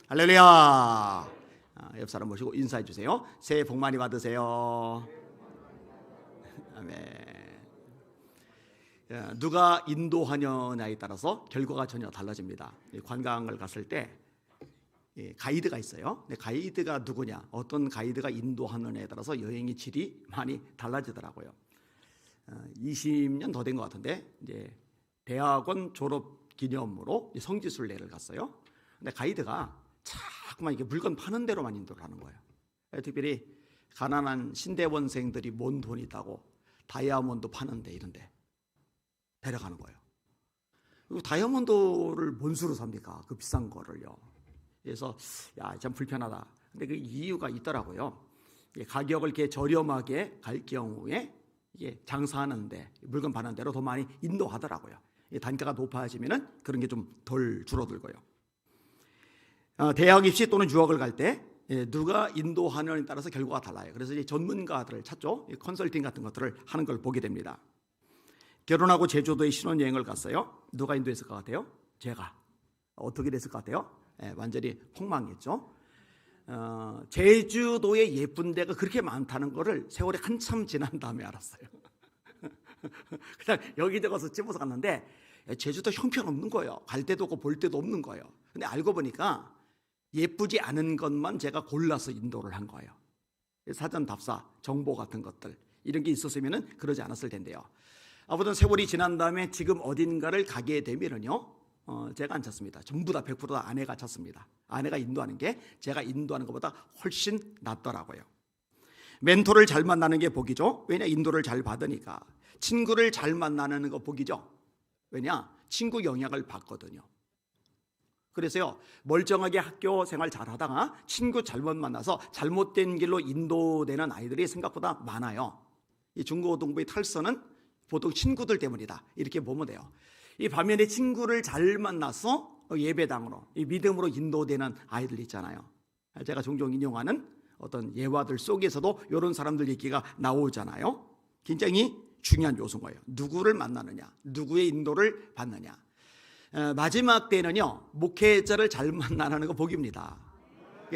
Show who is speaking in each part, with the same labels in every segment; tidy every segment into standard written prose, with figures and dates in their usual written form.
Speaker 1: 할렐루야. 옆 사람 모시고 인사해 주세요. 새해 복 많이 받으세요. 아멘. 누가 인도하느냐에 따라서 결과가 전혀 달라집니다. 관광을 갔을 때 가이드가 있어요. 가이드가 누구냐, 어떤 가이드가 인도하느냐에 따라서 여행의 질이 많이 달라지더라고요. 20년 더 된 것 같은데 이제 대학원 졸업 기념으로 성지순례를 갔어요. 근데 가이드가 자꾸만 이렇게 물건 파는 데로만 인도를 하는 거예요. 특별히 가난한 신대원생들이 뭔 돈이 있다고 다이아몬드 파는데 이런데 데려가는 거예요. 그리고 다이아몬드를 뭔 수로 삽니까? 그 비싼 거를요. 그래서 참 불편하다. 근데 그 이유가 있더라고요. 가격을 이렇게 저렴하게 갈 경우에 이게 장사하는데 물건 파는 데로 더 많이 인도하더라고요. 단가가 높아지면은 그런 게 좀 덜 줄어들고요. 대학 입시 또는 유학을 갈 때 누가 인도하느냐에 따라서 결과가 달라요. 그래서 이제 전문가들을 찾죠. 컨설팅 같은 것들을 하는 걸 보게 됩니다. 결혼하고 제주도에 신혼여행을 갔어요. 누가 인도했을 것 같아요? 제가. 어떻게 됐을 것 같아요? 완전히 폭망했죠. 제주도에 예쁜 데가 그렇게 많다는 거를 세월이 한참 지난 다음에 알았어요. 그냥 여기저기서 집어서 갔는데 제주도 형편없는 거예요. 갈 데도 없고 볼 데도 없는 거예요. 근데 알고 보니까 예쁘지 않은 것만 제가 골라서 인도를 한 거예요. 사전 답사, 정보 같은 것들 이런 게 있었으면 그러지 않았을 텐데요. 아무튼 세월이 지난 다음에 지금 어딘가를 가게 되면은요, 제가 안 찾습니다. 전부 다 100% 다 아내가 찾습니다. 아내가 인도하는 게 제가 인도하는 것보다 훨씬 낫더라고요. 멘토를 잘 만나는 게 복이죠. 왜냐? 인도를 잘 받으니까. 친구를 잘 만나는 거 복이죠. 왜냐? 친구 영향을 받거든요. 그래서요, 멀쩡하게 학교 생활 잘 하다가 친구 잘못 만나서 잘못된 길로 인도되는 아이들이 생각보다 많아요. 이 중고등부의 탈선은 보통 친구들 때문이다, 이렇게 보면 돼요. 이 반면에 친구를 잘 만나서 예배당으로, 이 믿음으로 인도되는 아이들 있잖아요. 제가 종종 인용하는 어떤 예화들 속에서도 이런 사람들 얘기가 나오잖아요. 굉장히 중요한 요소인 거예요. 누구를 만나느냐, 누구의 인도를 받느냐. 마지막 때는요, 목회자를 잘 만나는 거 복입니다.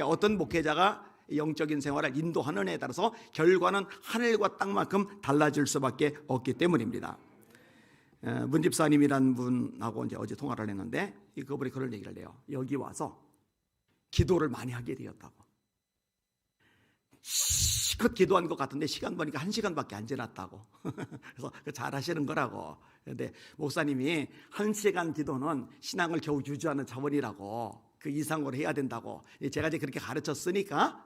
Speaker 1: 어떤 목회자가 영적인 생활을 인도하는 애에 따라서 결과는 하늘과 땅만큼 달라질 수밖에 없기 때문입니다. 문 집사님이라는 분하고 이제 어제 통화를 했는데 그분이 그런 얘기를 해요. 여기 와서 기도를 많이 하게 되었다고. 실컷 기도한 것 같은데 시간 보니까 1시간밖에 안 지났다고. 그래서 잘하시는 거라고. 그런데 목사님이 1시간 기도는 신앙을 겨우 유지하는 자원이라고, 그 이상으로 해야 된다고 제가 이제 그렇게 가르쳤으니까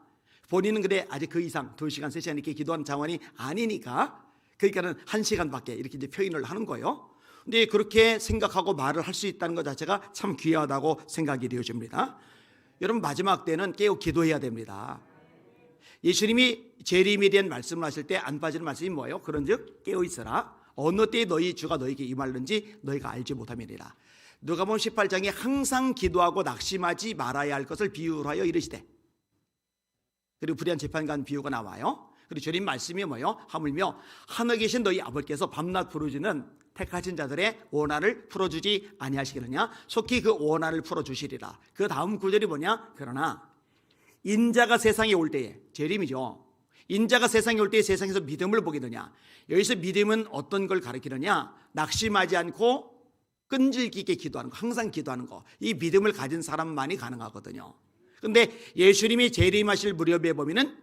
Speaker 1: 본인은 그래 아직 그 이상 2시간 3시간 이렇게 기도하는 자원이 아니니까 그러니까는 1시간밖에 이렇게 이제 표현을 하는 거예요. 근데 그렇게 생각하고 말을 할 수 있다는 것 자체가 참 귀하다고 생각이 되어집니다. 여러분, 마지막 때는 깨어 기도해야 됩니다. 예수님이 재림에 대한 말씀을 하실 때 안 빠지는 말씀이 뭐예요? 그런즉 깨어 있으라. 어느 때에 너희 주가 너희에게 임하는지 너희가 알지 못함이니라. 누가복음 18장에 항상 기도하고 낙심하지 말아야 할 것을 비유하여 이르시되, 그리고 불의한 재판관 비유가 나와요. 그리고 주님 말씀이 뭐예요? 하물며 하늘에 계신 너희 아버지께서 밤낮 부르짖는 택하신 자들의 원한을 풀어주지 아니하시겠느냐? 속히 그 원한을 풀어주시리라. 그 다음 구절이 뭐냐? 그러나 인자가 세상에 올 때에, 재림이죠. 인자가 세상에 올 때에 세상에서 믿음을 보게 되냐? 여기서 믿음은 어떤 걸 가리키느냐? 낙심하지 않고 끈질기게 기도하는 거, 항상 기도하는 거. 이 믿음을 가진 사람만이 가능하거든요. 그런데 예수님이 재림하실 무렵에 보면은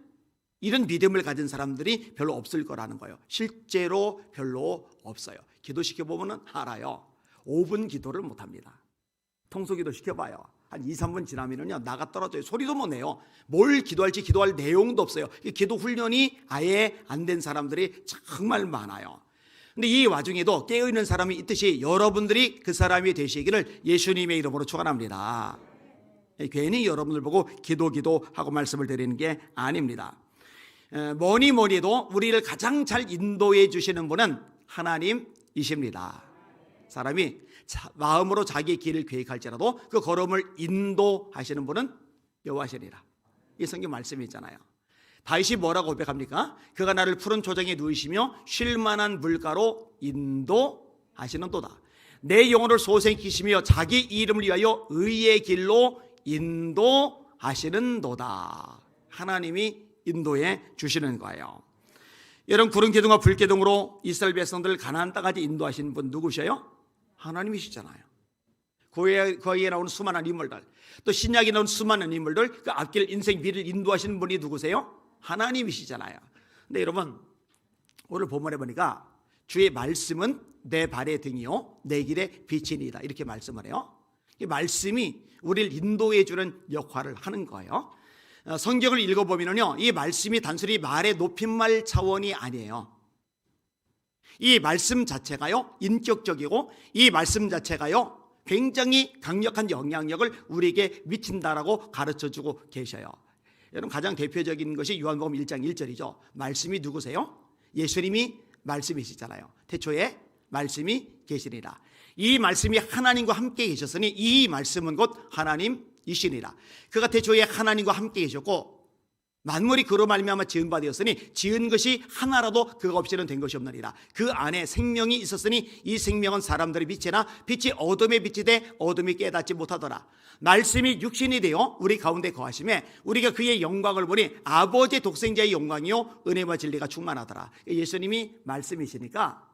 Speaker 1: 이런 믿음을 가진 사람들이 별로 없을 거라는 거예요. 실제로 별로 없어요. 기도시켜보면 알아요. 5분 기도를 못합니다. 통소기도 시켜봐요. 한 2, 3분 지나면은요, 나가 떨어져요. 소리도 못 내요. 뭘 기도할지 기도할 내용도 없어요. 기도 훈련이 아예 안 된 사람들이 정말 많아요. 근데 이 와중에도 깨어있는 사람이 있듯이 여러분들이 그 사람이 되시기를 예수님의 이름으로 축원합니다. 괜히 여러분들 보고 기도하고 말씀을 드리는 게 아닙니다. 뭐니 해도 우리를 가장 잘 인도해 주시는 분은 하나님이십니다. 사람이 마음으로 자기의 길을 계획할지라도 그 걸음을 인도하시는 분은 여호와시니라. 이 성경 말씀이 있잖아요. 다윗이 뭐라고 고백합니까? 그가 나를 푸른 초장에 누이시며 쉴만한 물가로 인도하시는도다. 내 영혼을 소생시키시며 자기 이름을 위하여 의의 길로 인도하시는도다. 하나님이 인도해 주시는 거예요. 여러분, 구름 기둥과 불 기둥으로 이스라엘 백성들을 가나안 땅까지 인도하신 분 누구셔요? 하나님이시잖아요. 거기에 나오는 수많은 인물들, 또 신약에 나오는 수많은 인물들, 그 앞길 인생 길을 인도하시는 분이 누구세요? 하나님이시잖아요. 근데 여러분, 오늘 본문에 보니까 주의 말씀은 내 발의 등이요 내 길의 빛이니이다, 이렇게 말씀을 해요. 이 말씀이 우리를 인도해 주는 역할을 하는 거예요. 성경을 읽어보면요, 이 말씀이 단순히 말의 높임말 차원이 아니에요. 이 말씀 자체가요 인격적이고, 이 말씀 자체가요 굉장히 강력한 영향력을 우리에게 미친다라고 가르쳐주고 계셔요. 여러분, 가장 대표적인 것이 요한복음 1장 1절이죠. 말씀이 누구세요? 예수님이 말씀이시잖아요. 태초에 말씀이 계시니라. 이 말씀이 하나님과 함께 계셨으니 이 말씀은 곧 하나님이시니라. 그가 태초에 하나님과 함께 계셨고, 만물이 그로 말미암아 지은 바 되었으니 지은 것이 하나라도 그가 없이는 된 것이 없느니라. 그 안에 생명이 있었으니 이 생명은 사람들의 빛이나 빛이 어둠의 빛이 돼 어둠이 깨닫지 못하더라. 말씀이 육신이 되어 우리 가운데 거하심에 우리가 그의 영광을 보니 아버지의 독생자의 영광이요 은혜와 진리가 충만하더라. 예수님이 말씀이시니까,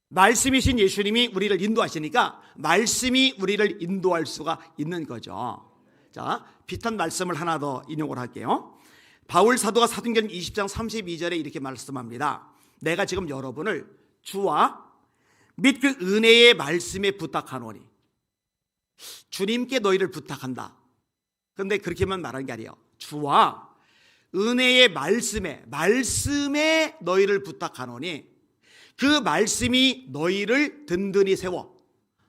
Speaker 1: 말씀이신 예수님이 우리를 인도하시니까 말씀이 우리를 인도할 수가 있는 거죠. 자, 비슷한 말씀을 하나 더 인용을 할게요. 바울 사도가 사도행전 20장 32절에 이렇게 말씀합니다. 내가 지금 여러분을 주와 및 그 은혜의 말씀에 부탁하노니. 주님께 너희를 부탁한다. 그런데 그렇게만 말하는 게 아니에요. 주와 은혜의 말씀에 너희를 부탁하노니, 그 말씀이 너희를 든든히 세워.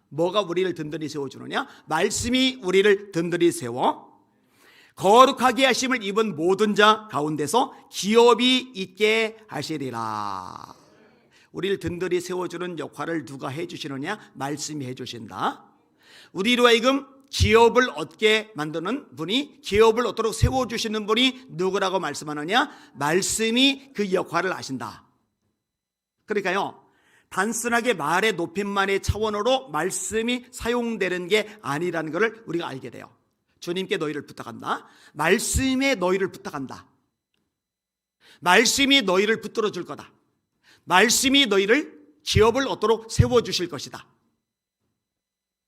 Speaker 1: 뭐가 우리를 든든히 세워주느냐? 말씀이 우리를 든든히 세워 거룩하게 하심을 입은 모든 자 가운데서 기업이 있게 하시리라. 우리를 든든히 세워주는 역할을 누가 해주시느냐? 말씀이 해주신다. 우리로 하여금 기업을 얻게 만드는 분이, 기업을 얻도록 세워주시는 분이 누구라고 말씀하느냐? 말씀이 그 역할을 하신다. 그러니까요, 단순하게 말의 높임말의 차원으로 말씀이 사용되는 게 아니라는 것을 우리가 알게 돼요. 주님께 너희를 부탁한다. 말씀에 너희를 부탁한다. 말씀이 너희를 붙들어 줄 거다. 말씀이 너희를 기업을 얻도록 세워주실 것이다.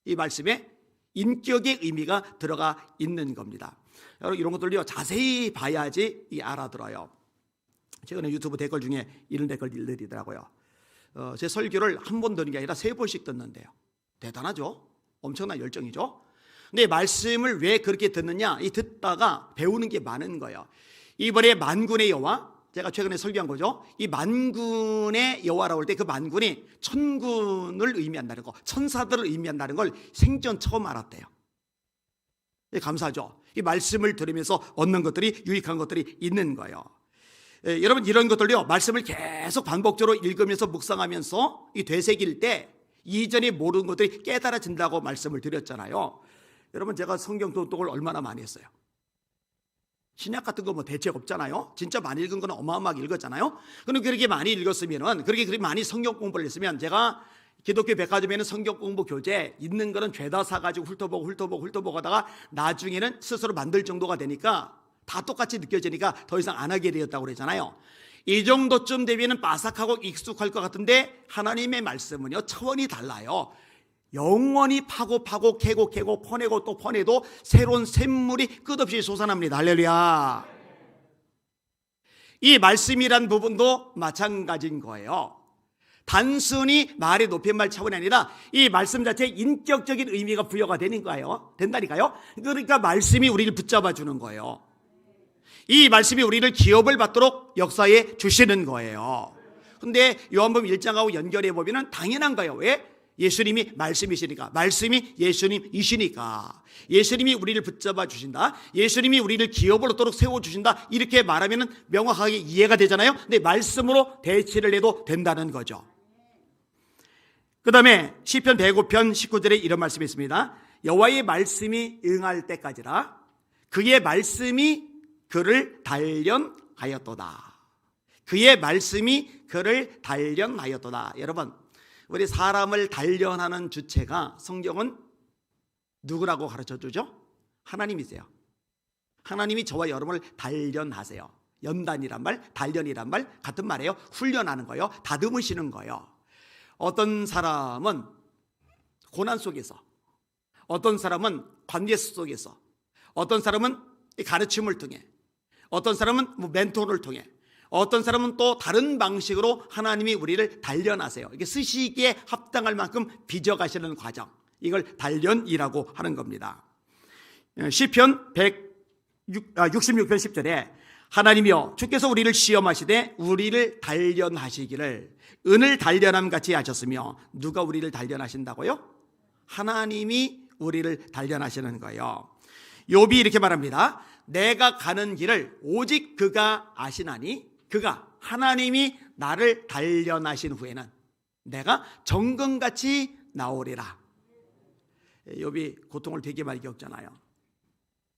Speaker 1: 이 말씀에 인격의 의미가 들어가 있는 겁니다. 여러분, 이런 것들요 자세히 봐야지 알아들어요. 최근에 유튜브 댓글 중에 이런 댓글들이 있더라고요. 제 설교를 한 번 듣는 게 아니라 3번씩 듣는데요. 대단하죠? 엄청난 열정이죠? 근데 말씀을 왜 그렇게 듣느냐? 이 듣다가 배우는 게 많은 거예요. 이번에 만군의 여호와, 제가 최근에 설교한 거죠. 이 만군의 여호와라고 할 때 그 만군이 천군을 의미한다는 거, 천사들을 의미한다는 걸 생전 처음 알았대요. 감사하죠? 이 말씀을 들으면서 얻는 것들이, 유익한 것들이 있는 거예요. 여러분, 이런 것들요 말씀을 계속 반복적으로 읽으면서 묵상하면서 이 되새길 때 이전에 모르는 것들이 깨달아진다고 말씀을 드렸잖아요. 여러분, 제가 성경 독독을 얼마나 많이 했어요. 신약 같은 거 뭐 대책 없잖아요. 진짜 많이 읽은 거는 어마어마하게 읽었잖아요. 그럼 그렇게 많이 읽었으면은, 그렇게 많이 성경 공부를 했으면, 제가 기독교 백화점에는 성경 공부 교재 있는 거는 죄다 사가지고 훑어보고 하다가 나중에는 스스로 만들 정도가 되니까, 다 똑같이 느껴지니까 더 이상 안 하게 되었다고 그러잖아요. 이 정도쯤 되면 바삭하고 익숙할 것 같은데, 하나님의 말씀은요 차원이 달라요. 영원히 파고 캐고 퍼내고 또 퍼내도 새로운 샘물이 끝없이 솟아납니다. 할렐루야. 이 말씀이란 부분도 마찬가지인 거예요. 단순히 말의 높임말 차원이 아니라 이 말씀 자체에 인격적인 의미가 부여가 되는 거예요. 된다니까요. 그러니까 말씀이 우리를 붙잡아 주는 거예요. 이 말씀이 우리를 기업을 받도록 역사해 주시는 거예요. 근데 요한복음 1장하고 연결해 보면 당연한 거예요. 왜? 예수님이 말씀이시니까. 말씀이 예수님이시니까. 예수님이 우리를 붙잡아 주신다. 예수님이 우리를 기업을 얻도록 세워주신다. 이렇게 말하면 명확하게 이해가 되잖아요. 근데 말씀으로 대치를 해도 된다는 거죠. 그 다음에 시편 105편 19절에 이런 말씀이 있습니다. 여호와의 말씀이 응할 때까지라 그의 말씀이 그를 단련하였도다. 그의 말씀이 그를 단련하였도다. 여러분, 우리 사람을 단련하는 주체가 성경은 누구라고 가르쳐 주죠? 하나님이세요. 하나님이 저와 여러분을 단련하세요. 연단이란 말, 단련이란 말 같은 말이에요. 훈련하는 거예요. 다듬으시는 거예요. 어떤 사람은 고난 속에서, 어떤 사람은 관계 속에서, 어떤 사람은 가르침을 통해, 어떤 사람은 멘토를 통해, 어떤 사람은 또 다른 방식으로 하나님이 우리를 단련하세요. 이게 쓰시기에 합당할 만큼 빚어가시는 과정, 이걸 단련이라고 하는 겁니다. 시편 66편 10절에 하나님이여 주께서 우리를 시험하시되 우리를 단련하시기를 은을 단련함 같이 하셨으며, 누가 우리를 단련하신다고요? 하나님이 우리를 단련하시는 거예요. 욥이 이렇게 말합니다. 내가 가는 길을 오직 그가 아시나니, 그가 하나님이 나를 단련하신 후에는 내가 정금같이 나오리라. 욥이 고통을 되게 많이 겪잖아요.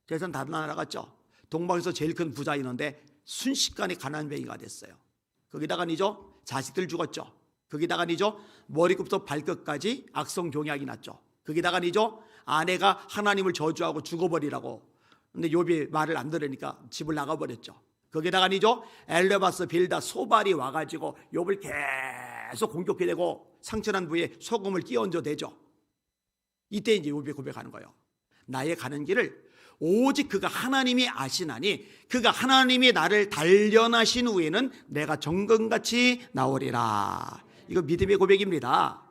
Speaker 1: 재산 다 날아갔죠. 동방에서 제일 큰 부자이는데 순식간에 가난뱅이가 됐어요. 거기다가니죠, 자식들 죽었죠. 거기다가니죠, 머리끝부터 발끝까지 악성종약이 났죠. 거기다가니죠, 아내가 하나님을 저주하고 죽어버리라고. 근데 욥이 말을 안 들으니까 집을 나가버렸죠. 거기다가니죠, 엘레바스 빌다 소발이 와가지고 욥을 계속 공격해 대고 상처난 부위에 소금을 끼얹어 대죠. 이때 이제 욥이 고백하는 거예요. 나의 가는 길을 오직 그가 하나님이 아시나니, 그가 하나님이 나를 단련하신 후에는 내가 정금같이 나오리라. 이거 믿음의 고백입니다.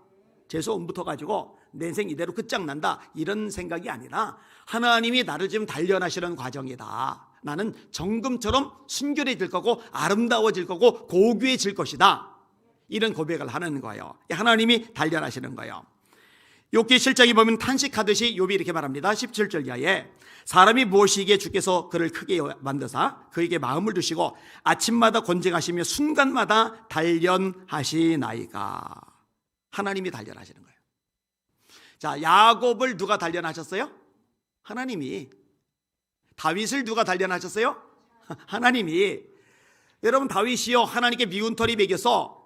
Speaker 1: 재수원부터 가지고 내 인생 이대로 끝장난다, 이런 생각이 아니라 하나님이 나를 지금 단련하시는 과정이다. 나는 정금처럼 순결해질 거고 아름다워질 거고 고귀해질 것이다. 이런 고백을 하는 거예요. 하나님이 단련하시는 거예요. 욥기 7장에 보면 탄식하듯이 욥이 이렇게 말합니다. 17절 이하에 사람이 무엇이기에 주께서 그를 크게 만드사 그에게 마음을 두시고 아침마다 권징하시며 순간마다 단련하시나이까. 하나님이 단련하시는 거예요. 자, 야곱을 누가 단련하셨어요? 하나님이. 다윗을 누가 단련하셨어요? 하나님이. 여러분, 다윗이요 하나님께 미운 털이 매겨서,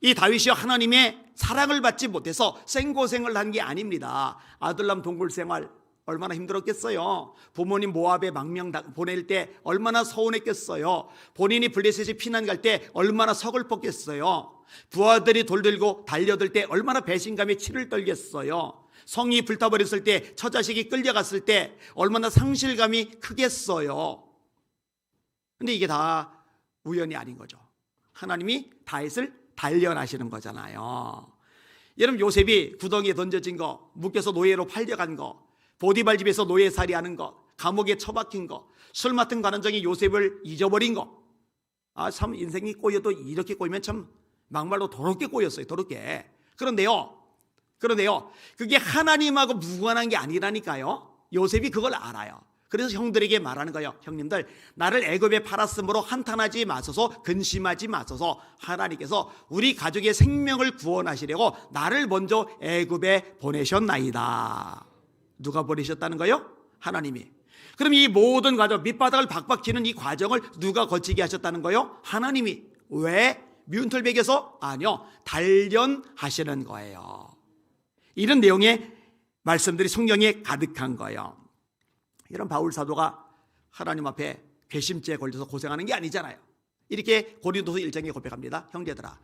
Speaker 1: 이 다윗이요 하나님의 사랑을 받지 못해서 생고생을 한 게 아닙니다. 아들람 동굴 생활 얼마나 힘들었겠어요. 부모님 모압에 망명 보낼 때 얼마나 서운했겠어요. 본인이 블레셋에 피난 갈 때 얼마나 서글펐겠어요. 부하들이 돌들고 달려들 때 얼마나 배신감에 치를 떨겠어요. 성이 불타버렸을 때, 처자식이 끌려갔을 때 얼마나 상실감이 크겠어요. 근데 이게 다 우연이 아닌 거죠. 하나님이 다윗을 단련하시는 거잖아요. 여러분, 요셉이 구덩이에 던져진 거, 묶여서 노예로 팔려간 거, 보디발 집에서 노예살이 하는 거, 감옥에 처박힌 거, 술 맡은 관원장이 요셉을 잊어버린 거, 참 인생이 꼬여도 이렇게 꼬이면 참 막말로 더럽게 꼬였어요. 더럽게. 그런데요, 그게 하나님하고 무관한 게 아니라니까요. 요셉이 그걸 알아요. 그래서 형들에게 말하는 거예요. 형님들, 나를 애굽에 팔았으므로 한탄하지 마소서, 근심하지 마소서. 하나님께서 우리 가족의 생명을 구원하시려고 나를 먼저 애굽에 보내셨나이다. 누가 보내셨다는 거예요? 하나님이. 그럼 이 모든 과정, 밑바닥을 박박 치는 이 과정을 누가 거치게 하셨다는 거예요? 하나님이. 왜? 미운 털 베겨서? 아니요, 단련하시는 거예요. 이런 내용의 말씀들이 성경에 가득한 거예요. 이런 바울 사도가 하나님 앞에 괘씸죄에 걸려서 고생하는 게 아니잖아요. 이렇게 고린도서 1장에 고백합니다. 형제들아,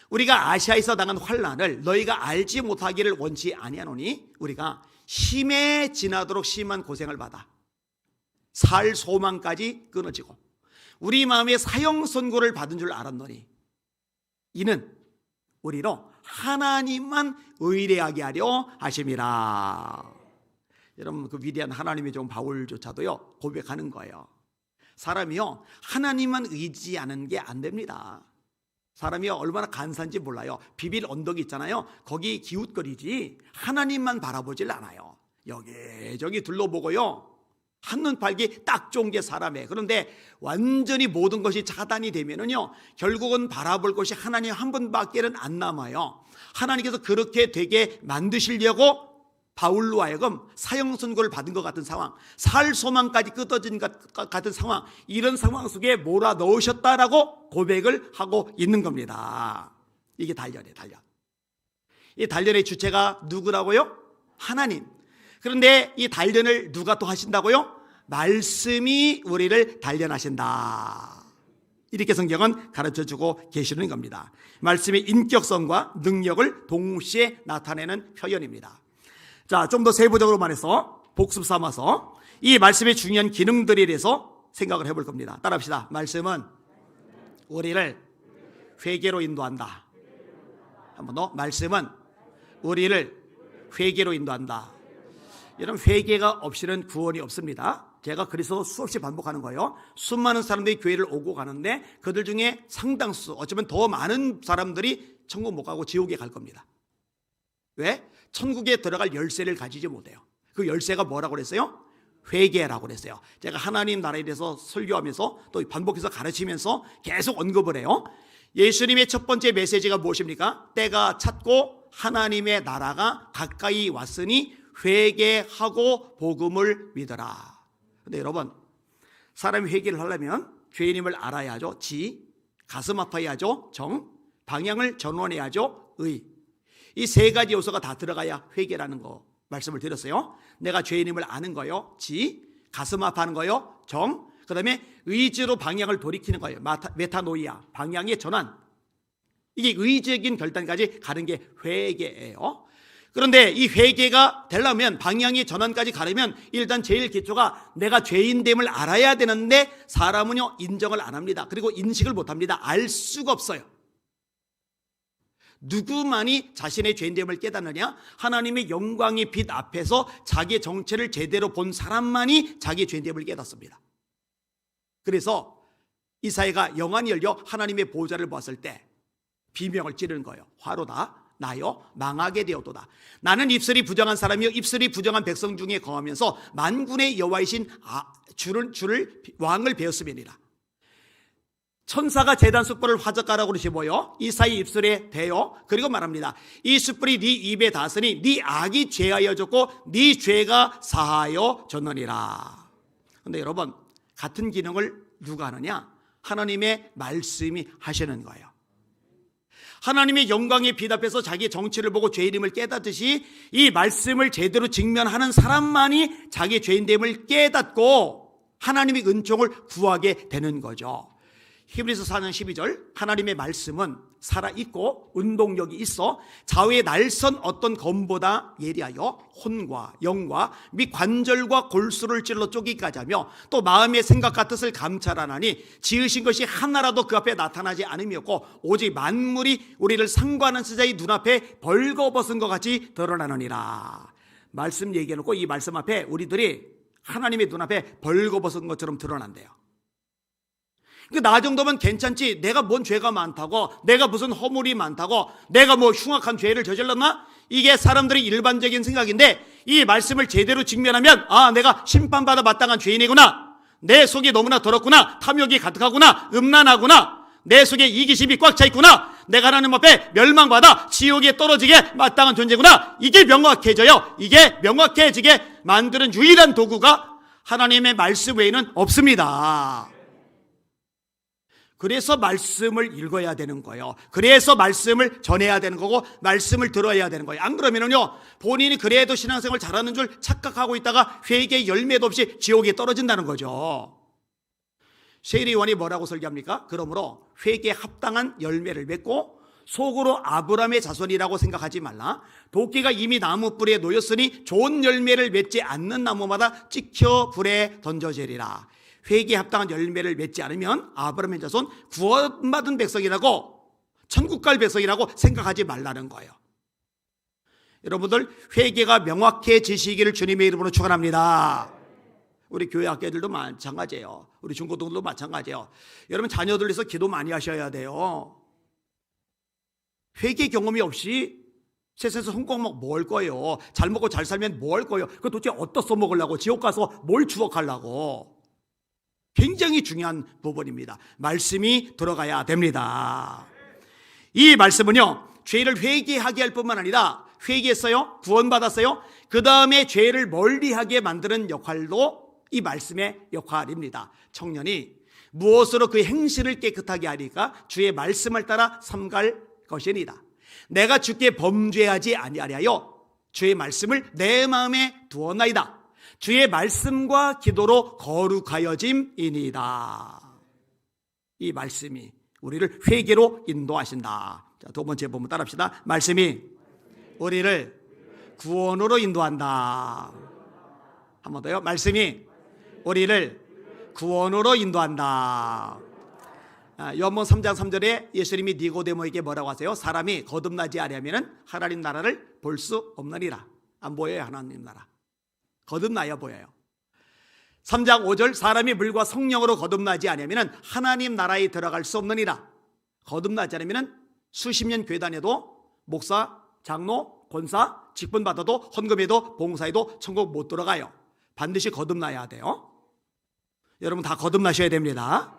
Speaker 1: 우리가 아시아에서 당한 환난을 너희가 알지 못하기를 원치 아니하노니 우리가 힘에 지나도록 심한 고생을 받아 살 소망까지 끊어지고 우리 마음에 사형 선고를 받은 줄 알았노니 이는 우리로 하나님만 의뢰하게 하려 하심이라. 여러분, 그 위대한 하나님의 종 바울조차도요 고백하는 거예요. 사람이요 하나님만 의지하는 게 안 됩니다. 사람이요 얼마나 간사한지 몰라요. 비빌 언덕이 있잖아요. 거기 기웃거리지 하나님만 바라보질 않아요. 여기저기 둘러보고요 한눈 팔기 딱 좋은 게 사람이에요. 그런데 완전히 모든 것이 차단이 되면은요 결국은 바라볼 것이 하나님 한 분밖에는 안 남아요. 하나님께서 그렇게 되게 만드시려고 바울로 하여금 사형 선고를 받은 것 같은 상황, 살 소망까지 끊어진 것 같은 상황, 이런 상황 속에 몰아 넣으셨다라고 고백을 하고 있는 겁니다. 이게 단련이에요, 단련. 이 단련의 주체가 누구라고요? 하나님. 그런데 이 단련을 누가 또 하신다고요? 말씀이 우리를 단련하신다. 이렇게 성경은 가르쳐주고 계시는 겁니다. 말씀의 인격성과 능력을 동시에 나타내는 표현입니다. 자, 좀 더 세부적으로 말해서 복습 삼아서 이 말씀의 중요한 기능들에 대해서 생각을 해볼 겁니다. 따라합시다. 말씀은 우리를 회개로 인도한다. 한 번 더. 말씀은 우리를 회개로 인도한다. 여러분, 회개가 없이는 구원이 없습니다. 제가 그래서 수없이 반복하는 거예요. 수많은 사람들이 교회를 오고 가는데 그들 중에 상당수, 어쩌면 더 많은 사람들이 천국 못 가고 지옥에 갈 겁니다. 왜? 천국에 들어갈 열쇠를 가지지 못해요. 그 열쇠가 뭐라고 그랬어요? 회개라고 그랬어요. 제가 하나님 나라에 대해서 설교하면서 또 반복해서 가르치면서 계속 언급을 해요. 예수님의 첫 번째 메시지가 무엇입니까? 때가 찼고 하나님의 나라가 가까이 왔으니 회개하고 복음을 믿어라. 근데 여러분, 사람이 회개를 하려면 죄인임을 알아야죠. 지, 가슴 아파야죠. 정, 방향을 전환해야죠. 의. 이 세 가지 요소가 다 들어가야 회개라는 거 말씀을 드렸어요. 내가 죄인임을 아는 거요. 지, 가슴 아파하는 거요. 정, 그 다음에 의지로 방향을 돌이키는 거예요. 메타노이아, 방향의 전환. 이게 의적인 결단까지 가는 게 회개예요. 그런데 이 회개가 되려면, 방향의 전환까지 가려면 일단 제일 기초가 내가 죄인됨을 알아야 되는데 사람은요 인정을 안 합니다. 그리고 인식을 못 합니다. 알 수가 없어요. 누구만이 자신의 죄인됨을 깨닫느냐? 하나님의 영광의 빛 앞에서 자기의 정체를 제대로 본 사람만이 자기의 죄인됨을 깨닫습니다. 그래서 이사야가 영안이 열려 하나님의 보좌를 보았을 때 비명을 지르는 거예요. 화로다 나여 망하게 되었도다. 나는 입술이 부정한 사람이요 입술이 부정한 백성 중에 거하면서 만군의 여호와이신 주를 왕을 배웠음이니라. 천사가 제단 숯불을 화젓가락으로 집어요 이사야 입술에 대요. 그리고 말합니다. 이 숯불이 네 입에 닿았으니 네 악이 죄하여 졌고 네 죄가 사하여 졌느니라. 그런데 여러분, 같은 기능을 누가 하느냐? 하나님의 말씀이 하시는 거예요. 하나님의 영광의 빛 앞에서 자기의 정체를 보고 죄인임을 깨닫듯이 이 말씀을 제대로 직면하는 사람만이 자기의 죄인됨을 깨닫고 하나님의 은총을 구하게 되는 거죠. 히브리서 4장 12절, 하나님의 말씀은 살아있고 운동력이 있어 좌우의 날선 어떤 검보다 예리하여 혼과 영과 및 관절과 골수를 찔러 쪼기까지 하며 또 마음의 생각과 뜻을 감찰하나니 지으신 것이 하나라도 그 앞에 나타나지 않음이었고 오직 만물이 우리를 상관하는 스자의 눈앞에 벌거벗은 것 같이 드러나느니라. 말씀 얘기해놓고 이 말씀 앞에 우리들이 하나님의 눈앞에 벌거벗은 것처럼 드러난대요. 나 정도면 괜찮지, 내가 뭔 죄가 많다고, 내가 무슨 허물이 많다고, 내가 뭐 흉악한 죄를 저질렀나? 이게 사람들의 일반적인 생각인데 이 말씀을 제대로 직면하면 내가 심판받아 마땅한 죄인이구나, 내 속이 너무나 더럽구나, 탐욕이 가득하구나, 음란하구나, 내 속에 이기심이 꽉 차 있구나, 내가 하나님 앞에 멸망받아 지옥에 떨어지게 마땅한 존재구나. 이게 명확해져요. 이게 명확해지게 만드는 유일한 도구가 하나님의 말씀 외에는 없습니다. 그래서 말씀을 읽어야 되는 거예요. 그래서 말씀을 전해야 되는 거고 말씀을 들어야 되는 거예요. 안 그러면요 본인이 그래도 신앙생활 잘하는 줄 착각하고 있다가 회개의 열매도 없이 지옥에 떨어진다는 거죠. 세리요한이 뭐라고 설교합니까? 그러므로 회개에 합당한 열매를 맺고 속으로 아브라함의 자손이라고 생각하지 말라. 도끼가 이미 나무 뿔에 놓였으니 좋은 열매를 맺지 않는 나무마다 찍혀 불에 던져지리라. 회개에 합당한 열매를 맺지 않으면 아브라함의 자손 구원받은 백성이라고, 천국 갈 백성이라고 생각하지 말라는 거예요. 여러분들 회개가 명확해지시기를 주님의 이름으로 축원합니다. 우리 교회 학교들도 마찬가지예요. 우리 중고등도 마찬가지예요. 여러분 자녀들 위해서 기도 많이 하셔야 돼요. 회개 경험이 없이 세상에서 손꼽먹 뭐 할 거예요? 잘 먹고 잘 살면 뭐 할 거예요? 그거 도대체 어디다 써먹으려고, 지옥 가서 뭘 추억하려고? 굉장히 중요한 부분입니다. 말씀이 들어가야 됩니다. 이 말씀은요 죄를 회개하게 할 뿐만 아니라 회개했어요, 구원받았어요, 그 다음에 죄를 멀리하게 만드는 역할도 이 말씀의 역할입니다. 청년이 무엇으로 그 행실을 깨끗하게 하리까? 주의 말씀을 따라 삼갈 것이니라. 내가 주께 범죄하지 아니하려 주의 말씀을 내 마음에 두었나이다. 주의 말씀과 기도로 거룩하여짐이니이다. 이 말씀이 우리를 회개로 인도하신다. 자, 두 번째 본문 따라합시다. 말씀이 우리를 구원으로 인도한다. 한 번 더요. 말씀이 우리를 구원으로 인도한다. 요한복음 3장 3절에 예수님이 니고데모에게 뭐라고 하세요? 사람이 거듭나지 아니하면 하나님 나라를 볼 수 없느니라. 안 보여요, 하나님 나라. 거듭나야 보여요. 3장 5절 사람이 물과 성령으로 거듭나지 아니하면 하나님 나라에 들어갈 수 없느니라. 거듭나지 않으면 수십 년 교회 다녀도 목사, 장로, 권사, 직분 받아도 헌금해도 봉사해도 천국 못 들어가요. 반드시 거듭나야 돼요. 여러분 다 거듭나셔야 됩니다.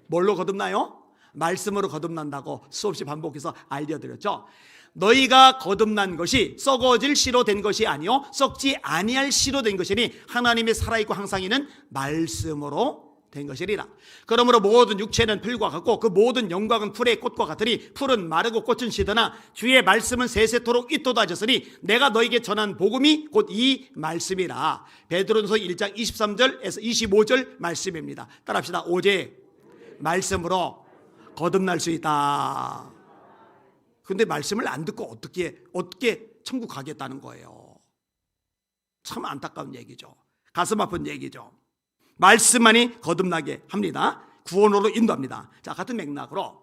Speaker 1: 뭘로 거듭나요? 말씀으로 거듭난다고 수없이 반복해서 알려드렸죠. 너희가 거듭난 것이 썩어질 씨로 된 것이 아니요 썩지 아니할 씨로 된 것이니 하나님의 살아있고 항상 있는 말씀으로 된 것이리라. 그러므로 모든 육체는 풀과 같고 그 모든 영광은 풀의 꽃과 같으니 풀은 마르고 꽃은 시드나 주의 말씀은 세세토록 잇돋아졌으니 내가 너에게 전한 복음이 곧 이 말씀이라. 베드로전서 1장 23절에서 25절 말씀입니다. 따라합시다. 오직 말씀으로 거듭날 수 있다. 근데 말씀을 안 듣고 어떻게 천국 가겠다는 거예요. 참 안타까운 얘기죠. 가슴 아픈 얘기죠. 말씀만이 거듭나게 합니다. 구원으로 인도합니다. 자, 같은 맥락으로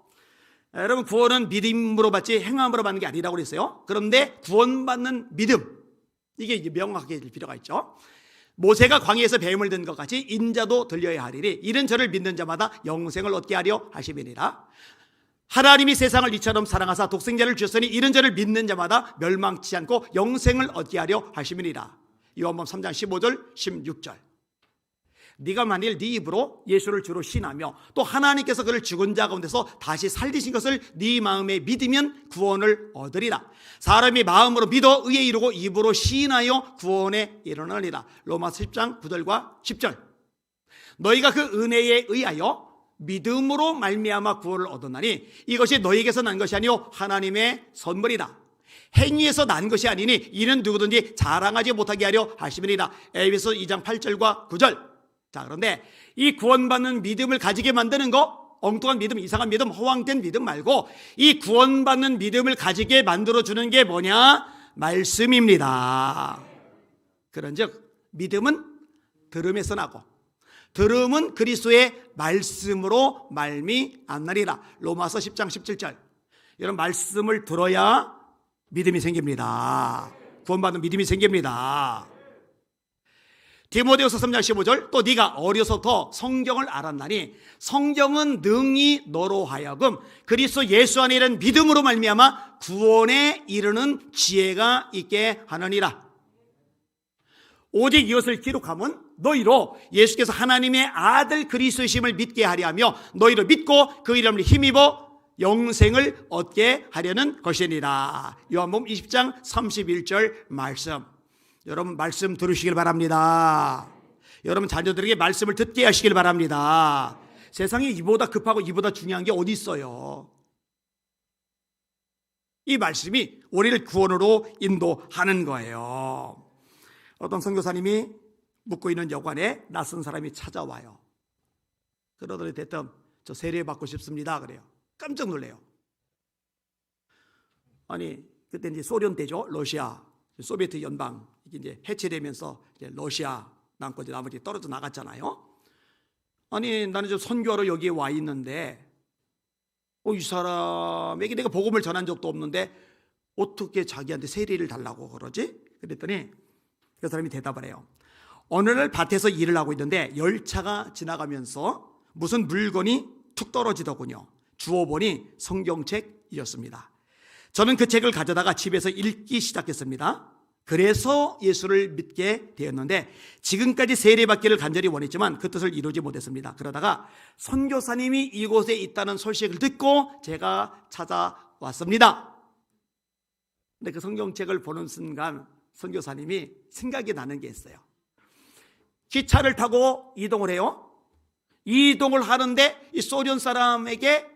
Speaker 1: 여러분 구원은 믿음으로 받지 행함으로 받는 게 아니라고 그랬어요. 그런데 구원받는 믿음, 이게 명확해질 필요가 있죠. 모세가 광야에서 뱀을 든 것 같이 인자도 들려야 하리니 이는 저를 믿는 자마다 영생을 얻게 하려 하심이니라. 하나님이 세상을 이처럼 사랑하사 독생자를 주셨으니 이런 저를 믿는 자마다 멸망치 않고 영생을 얻게 하려 하심이니라. 요한복음 3장 15절 16절. 네가 만일 네 입으로 예수를 주로 신하며 또 하나님께서 그를 죽은 자 가운데서 다시 살리신 것을 네 마음에 믿으면 구원을 얻으리라. 사람이 마음으로 믿어 의에 이르고 입으로 시인하여 구원에 이르느니라. 로마서 10장 9절과 10절. 너희가 그 은혜에 의하여 믿음으로 말미암아 구원을 얻었나니 이것이 너희에게서 난 것이 아니요 하나님의 선물이다. 행위에서 난 것이 아니니 이는 누구든지 자랑하지 못하게 하려 하심이니라. 에베소 2장 8절과 9절. 자, 그런데 이 구원받는 믿음을 가지게 만드는 거, 엉뚱한 믿음, 이상한 믿음, 허황된 믿음 말고 이 구원받는 믿음을 가지게 만들어주는 게 뭐냐? 말씀입니다. 그런즉 믿음은 들음에서 나고 들음은 그리스도의 말씀으로 말미암나리라. 로마서 10장 17절. 이런 말씀을 들어야 믿음이 생깁니다. 구원받는 믿음이 생깁니다. 디모데후서 3장 15절. 또 네가 어려서부터 성경을 알았나니 성경은 능히 너로 하여금 그리스도 예수 안에 있는 믿음으로 말미암아 구원에 이르는 지혜가 있게 하느니라. 오직 이것을 기록함은 너희로 예수께서 하나님의 아들 그리스도이심을 믿게 하려 하며 너희로 믿고 그 이름을 힘입어 영생을 얻게 하려는 것이니라. 요한복음 20장 31절 말씀. 여러분 말씀 들으시길 바랍니다. 여러분 자녀들에게 말씀을 듣게 하시길 바랍니다. 세상에 이보다 급하고 이보다 중요한 게 어디 있어요? 이 말씀이 우리를 구원으로 인도하는 거예요. 어떤 선교사님이 묵고 있는 여관에 낯선 사람이 찾아와요. 그러더니 대뜸 저 세례 받고 싶습니다 그래요. 깜짝 놀래요. 아니 그때 이제 소련 때죠. 러시아 소비에트 연방 이제 해체되면서 이제 러시아 남고 이제 나머지 떨어져 나갔잖아요. 아니 나는 저 선교하러 여기에 와 있는데 이 사람에게 내가 복음을 전한 적도 없는데 어떻게 자기한테 세례를 달라고 그러지? 그랬더니 그 사람이 대답을 해요. 어느 날 밭에서 일을 하고 있는데 열차가 지나가면서 무슨 물건이 툭 떨어지더군요. 주워보니 성경책이었습니다. 저는 그 책을 가져다가 집에서 읽기 시작했습니다. 그래서 예수를 믿게 되었는데 지금까지 세례받기를 간절히 원했지만 그 뜻을 이루지 못했습니다. 그러다가 선교사님이 이곳에 있다는 소식을 듣고 제가 찾아왔습니다. 근데 그 성경책을 보는 순간 선교사님이 생각이 나는 게 있어요. 기차를 타고 이동을 해요. 이동을 하는데 이 소련 사람에게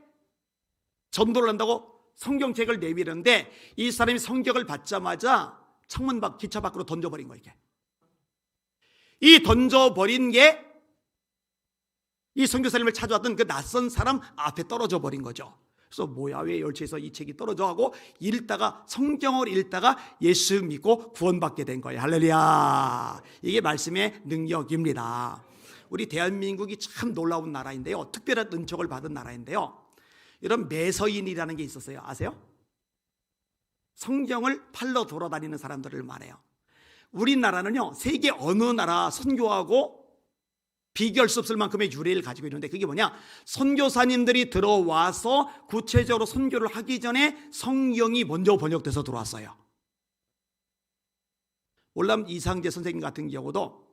Speaker 1: 전도를 한다고 성경책을 내밀었는데 이 사람이 성경을 받자마자 창문 밖 기차 밖으로 던져버린 거예요. 이게. 이 던져버린 게 이 선교사님을 찾아왔던 그 낯선 사람 앞에 떨어져 버린 거죠. 그래서 뭐야 왜 열차에서 이 책이 떨어져 하고 읽다가 성경을 읽다가 예수 믿고 구원받게 된 거예요. 할렐루야. 이게 말씀의 능력입니다. 우리 대한민국이 참 놀라운 나라인데요, 특별한 은총을 받은 나라인데요, 이런 매서인이라는 게 있었어요. 아세요? 성경을 팔러 돌아다니는 사람들을 말해요. 우리나라는요 세계 어느 나라 선교하고 비교할 수 없을 만큼의 유래를 가지고 있는데, 그게 뭐냐, 선교사님들이 들어와서 구체적으로 선교를 하기 전에 성경이 먼저 번역돼서 들어왔어요. 월남 이상재 선생님 같은 경우도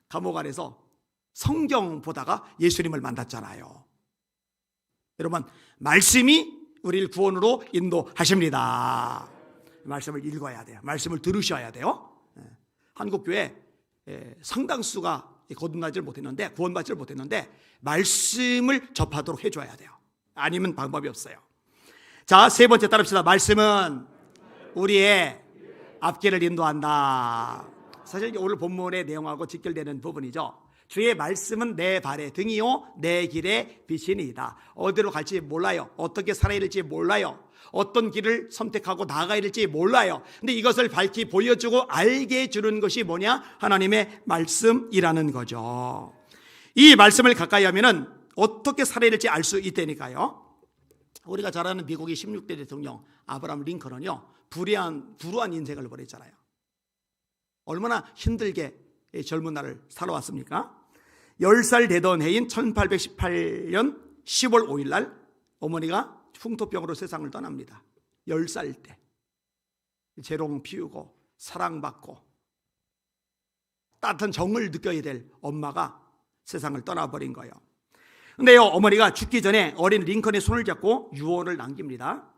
Speaker 1: 감옥 안에서 성경 보다가 예수님을 만났잖아요. 여러분, 말씀이 우리를 구원으로 인도하십니다. 말씀을 읽어야 돼요. 말씀을 들으셔야 돼요. 한국교회 상당수가 거듭나지를 못했는데, 구원받지를 못했는데 말씀을 접하도록 해줘야 돼요. 아니면 방법이 없어요. 자, 세 번째 따릅시다. 말씀은 우리의 앞길을 인도한다. 사실 오늘 본문의 내용하고 직결되는 부분이죠. 주의 말씀은 내 발의 등이요 내 길의 빛이니이다. 어디로 갈지 몰라요. 어떻게 살아야 될지 몰라요. 어떤 길을 선택하고 나아가야 될지 몰라요. 근데 이것을 밝히 보여주고 알게 해주는 것이 뭐냐? 하나님의 말씀이라는 거죠. 이 말씀을 가까이 하면은 어떻게 살아야 될지 알 수 있다니까요. 우리가 잘 아는 미국의 16대 대통령 아브라함 링컨은요 불우한 인생을 보냈잖아요. 얼마나 힘들게 젊은 날을 살아왔습니까? 10살 되던 해인 1818년 10월 5일 날 어머니가 풍토병으로 세상을 떠납니다. 10살 때 재롱 피우고 사랑받고 따뜻한 정을 느껴야 될 엄마가 세상을 떠나버린 거예요. 그런데요, 어머니가 죽기 전에 어린 링컨의 손을 잡고 유언을 남깁니다.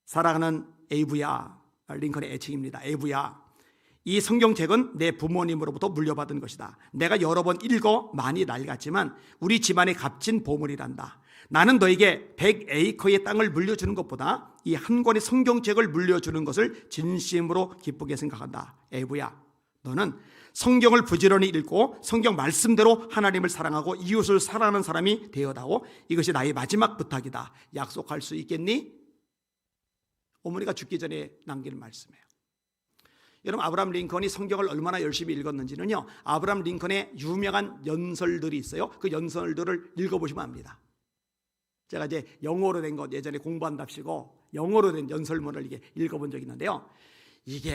Speaker 1: 사랑하는 에이브야, 링컨의 애칭입니다. 에이브야, 이 성경책은 내 부모님으로부터 물려받은 것이다. 내가 여러 번 읽어 많이 낡았지만 우리 집안의 값진 보물이란다. 나는 너에게 100에이커의 땅을 물려주는 것보다 이 한 권의 성경책을 물려주는 것을 진심으로 기쁘게 생각한다. 에이브야, 너는 성경을 부지런히 읽고 성경 말씀대로 하나님을 사랑하고 이웃을 사랑하는 사람이 되어다오. 이것이 나의 마지막 부탁이다. 약속할 수 있겠니? 어머니가 죽기 전에 남기는 말씀이에요. 여러분, 아브라함 링컨이 성경을 얼마나 열심히 읽었는지는요, 아브라함 링컨의 유명한 연설들이 있어요. 그 연설들을 읽어보시면 압니다. 제가 이제 영어로 된 것 예전에 공부한답시고 영어로 된 연설문을 이게 읽어본 적이 있는데요, 이게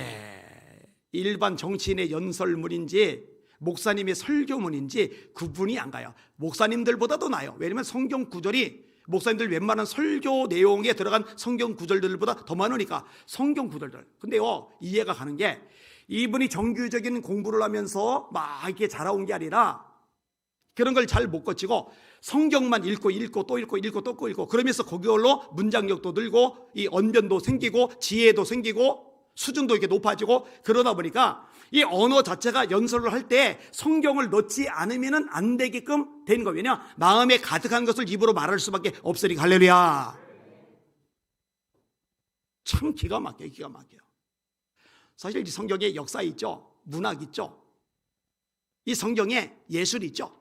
Speaker 1: 일반 정치인의 연설문인지 목사님의 설교문인지 구분이 안 가요. 목사님들보다도 나아요. 왜냐하면 성경 구절이 목사님들 웬만한 설교 내용에 들어간 성경 구절들보다 더 많으니까. 성경 구절들. 근데요, 이해가 가는 게 이분이 정규적인 공부를 하면서 막 이렇게 자라온 게 아니라 그런 걸 잘 못 거치고 성경만 읽고 또 읽고 그러면서 그걸로 문장력도 늘고 이 언변도 생기고 지혜도 생기고 수준도 이렇게 높아지고, 그러다 보니까 이 언어 자체가 연설을 할 때 성경을 넣지 않으면 안 되게끔 된 거예요. 왜냐? 마음에 가득한 것을 입으로 말할 수밖에 없으니까. 할렐루야. 참 기가 막혀요. 기가 막혀요. 사실 이 성경에 역사 있죠. 문학 있죠. 이 성경에 예술 있죠.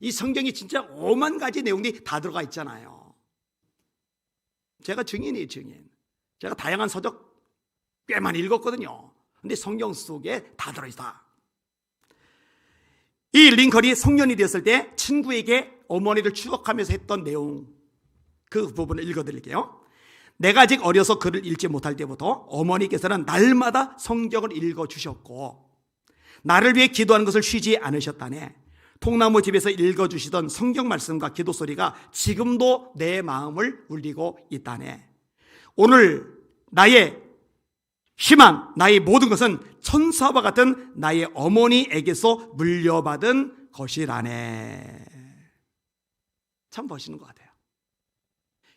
Speaker 1: 이 성경이 진짜 5만 가지 내용이 다 들어가 있잖아요. 제가 증인이에요. 증인. 제가 다양한 서적 꽤 많이 읽었거든요. 근데 성경 속에 다 들어있어. 이 링컨이 성년이 되었을 때 친구에게 어머니를 추억하면서 했던 내용, 그 부분을 읽어드릴게요. 내가 아직 어려서 글을 읽지 못할 때부터 어머니께서는 날마다 성경을 읽어주셨고 나를 위해 기도하는 것을 쉬지 않으셨다네. 통나무 집에서 읽어주시던 성경 말씀과 기도 소리가 지금도 내 마음을 울리고 있다네. 오늘 나의 희망, 나의 모든 것은 천사와 같은 나의 어머니에게서 물려받은 것이라네. 참 멋있는 것 같아요.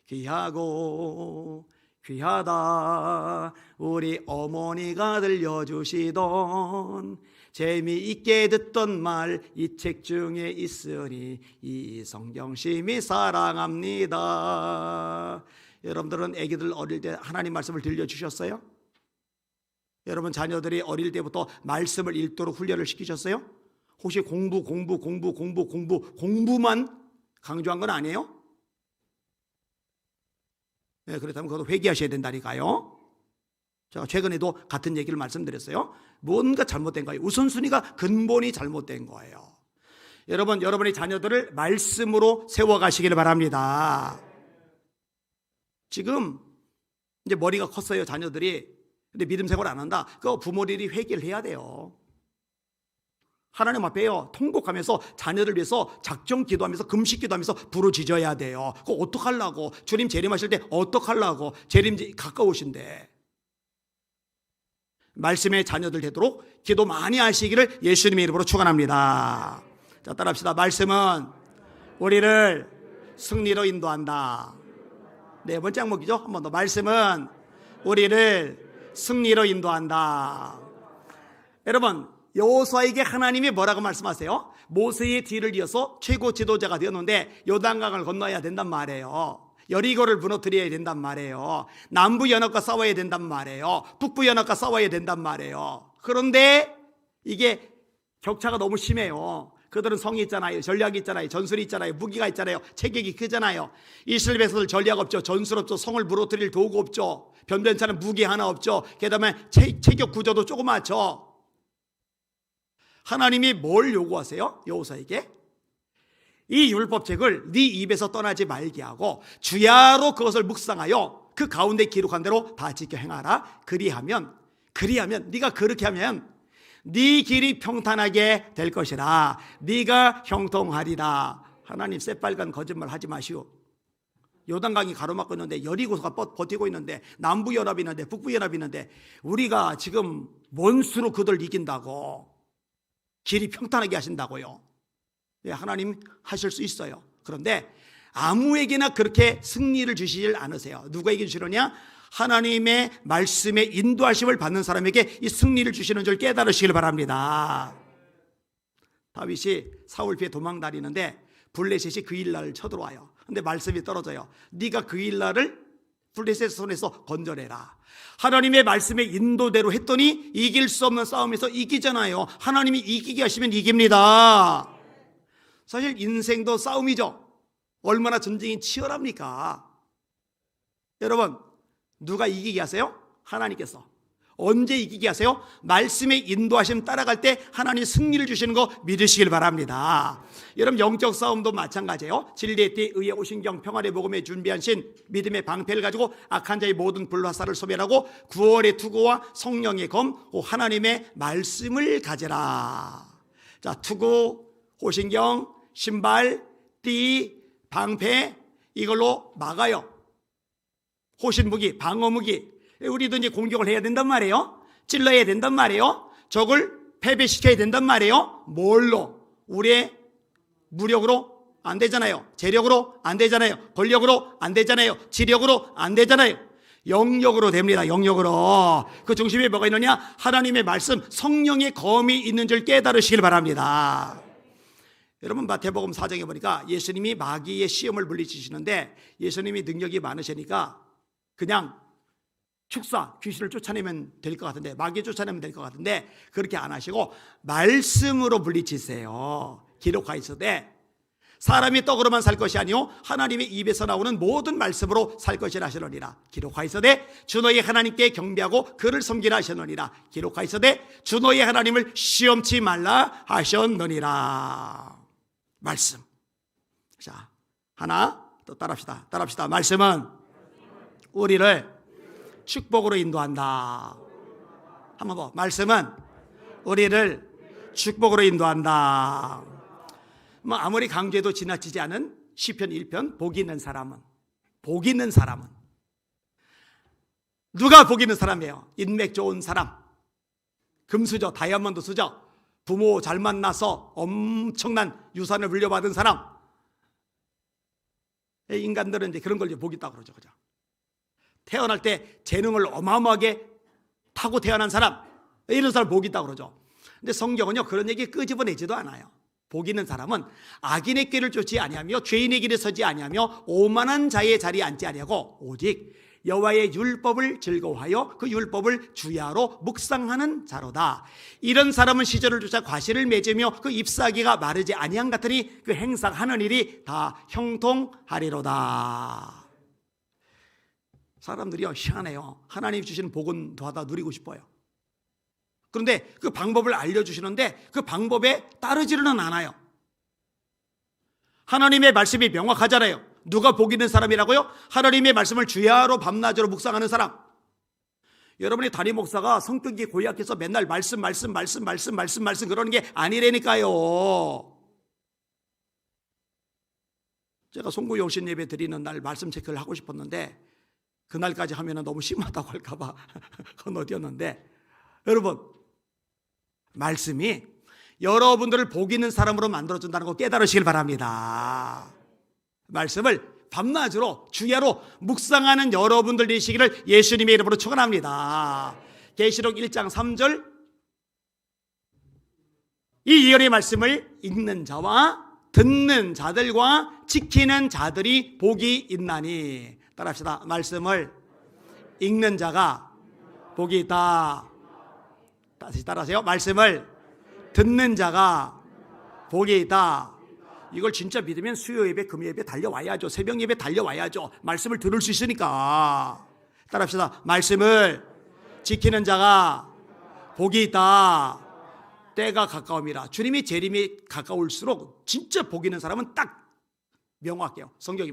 Speaker 1: 귀하고 귀하다 우리 어머니가 들려주시던 재미있게 듣던 말 이 책 중에 있으니 이 성경 심히 사랑합니다. 여러분들은 아기들 어릴 때 하나님 말씀을 들려주셨어요? 여러분 자녀들이 어릴 때부터 말씀을 읽도록 훈련을 시키셨어요? 혹시 공부만 강조한 건 아니에요? 네, 그렇다면 그것도 회개하셔야 된다니까요. 제가 최근에도 같은 얘기를 말씀드렸어요. 뭔가 잘못된 거예요. 우선순위가 근본이 잘못된 거예요. 여러분, 여러분의 자녀들을 말씀으로 세워가시기를 바랍니다. 지금 이제 머리가 컸어요, 자녀들이. 근데 믿음 생활 안 한다. 그거 부모들이 회개를 해야 돼요. 하나님 앞에요, 통곡하면서 자녀를 위해서 작정 기도하면서 금식 기도하면서 부르짖어야 돼요. 그거 어떡하려고? 주님 재림하실 때 어떡하려고? 재림 가까우신데. 말씀의 자녀들 되도록 기도 많이 하시기를 예수님의 이름으로 축원합니다. 자, 따라합시다. 말씀은 우리를 승리로 인도한다. 네 번째 항목이죠. 한 번 더. 말씀은 우리를 승리로 인도한다. 여러분, 여호수아에게 하나님이 뭐라고 말씀하세요? 모세의 뒤를 이어서 최고 지도자가 되었는데 요단강을 건너야 된단 말이에요. 여리고를 무너뜨려야 된단 말이에요. 남부 연합과 싸워야 된단 말이에요. 북부 연합과 싸워야 된단 말이에요. 그런데 이게 격차가 너무 심해요. 그들은 성이 있잖아요. 전략이 있잖아요. 전술이 있잖아요. 무기가 있잖아요. 체격이 크잖아요. 이스라엘 백성들 전략 없죠. 전술 없죠. 성을 무너뜨릴 도구 없죠. 변변찮은 무기 하나 없죠. 그다음에 체격 구조도 조그맣죠. 하나님이 뭘 요구하세요? 여호수아에게 이 율법책을 네 입에서 떠나지 말게 하고 주야로 그것을 묵상하여 그 가운데 기록한 대로 다 지켜 행하라. 그리하면 네가 그렇게 하면 네 길이 평탄하게 될 것이라. 네가 형통하리라. 하나님 새빨간 거짓말 하지 마시오. 요단강이 가로막고 있는데 여리고가 버티고 있는데 남부연합이 있는데 북부연합이 있는데 우리가 지금 뭔 수로 그들 이긴다고? 길이 평탄하게 하신다고요. 예, 하나님 하실 수 있어요. 그런데 아무에게나 그렇게 승리를 주시질 않으세요. 누구에게 주시느냐? 하나님의 말씀에 인도하심을 받는 사람에게 이 승리를 주시는 줄 깨달으시길 바랍니다. 다윗이 사울 피해 도망다니는데 블레셋이 그 일날을 쳐들어와요. 근데 말씀이 떨어져요. 네가 그 일날을 블레셋 손에서 건져내라. 하나님의 말씀의 인도대로 했더니 이길 수 없는 싸움에서 이기잖아요. 하나님이 이기게 하시면 이깁니다. 사실 인생도 싸움이죠. 얼마나 전쟁이 치열합니까? 여러분, 누가 이기게 하세요? 하나님께서. 언제 이기게 하세요? 말씀의 인도하심 따라갈 때 하나님 승리를 주시는 거 믿으시길 바랍니다. 여러분, 영적 싸움도 마찬가지예요. 진리의 띠, 의의 오신경, 평안의 복음에 준비하신 믿음의 방패를 가지고 악한 자의 모든 불화살을 소멸하고 구원의 투구와 성령의 검, 하나님의 말씀을 가져라. 자, 투구, 호신경, 신발, 띠, 방패, 이걸로 막아요. 호신무기, 방어무기. 우리도 이제 공격을 해야 된단 말이에요. 찔러야 된단 말이에요. 적을 패배시켜야 된단 말이에요. 뭘로? 우리의 무력으로 안 되잖아요. 재력으로 안 되잖아요. 권력으로 안 되잖아요. 지력으로 안 되잖아요. 영역으로 됩니다. 영역으로. 그 중심에 뭐가 있느냐? 하나님의 말씀, 성령의 검이 있는 줄 깨달으시길 바랍니다. 여러분, 마태복음 4장에 보니까 예수님이 마귀의 시험을 물리치시는데 예수님이 능력이 많으시니까 그냥 축사, 귀신을 쫓아내면 될 것 같은데, 마귀 쫓아내면 될 것 같은데 그렇게 안 하시고 말씀으로 물리치세요. 기록하 있으되 사람이 떡으로만 살 것이 아니요 하나님의 입에서 나오는 모든 말씀으로 살 것이라 하시느니라. 기록하 있으되 주 너희 하나님께 경배하고 그를 섬기라 하셨느니라. 기록하 있으되 주 너희 하나님을 시험치 말라 하셨느니라. 말씀. 자, 하나 또 따라합시다. 말씀은 우리를 축복으로 인도한다. 한 번 더. 말씀은 우리를 축복으로 인도한다. 뭐 아무리 강조해도 지나치지 않은 시편 1편, 복 있는 사람은 누가 복 있는 사람이에요? 인맥 좋은 사람, 금수저, 다이아몬드 수저, 부모 잘 만나서 엄청난 유산을 물려받은 사람. 인간들은 이제 그런 걸 복 있다고 그러죠. 그죠? 태어날 때 재능을 어마어마하게 타고 태어난 사람, 이런 사람 복 있다고 그러죠. 근데 성경은요, 그런 얘기 끄집어내지도 않아요. 복 있는 사람은 악인의 길을 쫓지 아니하며 죄인의 길에 서지 아니하며 오만한 자의 자리에 앉지 아니하고 오직 여호와의 율법을 즐거워하여 그 율법을 주야로 묵상하는 자로다. 이런 사람은 시절을 쫓아 과실을 맺으며 그 잎사귀가 마르지 아니한 같으니 그 행사하는 일이 다 형통하리로다. 사람들이요, 희한해요. 하나님이 주시는 복은 다 누리고 싶어요. 그런데 그 방법을 알려주시는데 그 방법에 따르지는 않아요. 하나님의 말씀이 명확하잖아요. 누가 복 있는 사람이라고요? 하나님의 말씀을 주야로 밤낮으로 묵상하는 사람. 여러분이 담임 목사가 성격이 고약해서 맨날 말씀 그러는 게 아니라니까요. 제가 송구 영신 예배 드리는 날 말씀 체크를 하고 싶었는데 그날까지 하면 너무 심하다고 할까봐 그건 어디였는데, 여러분, 말씀이 여러분들을 복 있는 사람으로 만들어준다는 거 깨달으시길 바랍니다. 말씀을 밤낮으로 주야로 묵상하는 여러분들 되시기를 예수님의 이름으로 축원합니다. 계시록 1장 3절, 이 예언의 말씀을 읽는 자와 듣는 자들과 지키는 자들이 복이 있나니. 따라합시다. 말씀을 읽는 자가 복이 있다. 다시 따라하세요. 말씀을 듣는 자가 복이 있다. 이걸 진짜 믿으면 수요 예배, 금요 예배 달려와야죠. 새벽 예배 달려와야죠. 말씀을 들을 수 있으니까. 따라합시다. 말씀을 지키는 자가 복이 있다. 때가 가까움이라. 주님이 재림이 가까울수록 진짜 복 있는 사람은 딱 명확해요. 성경이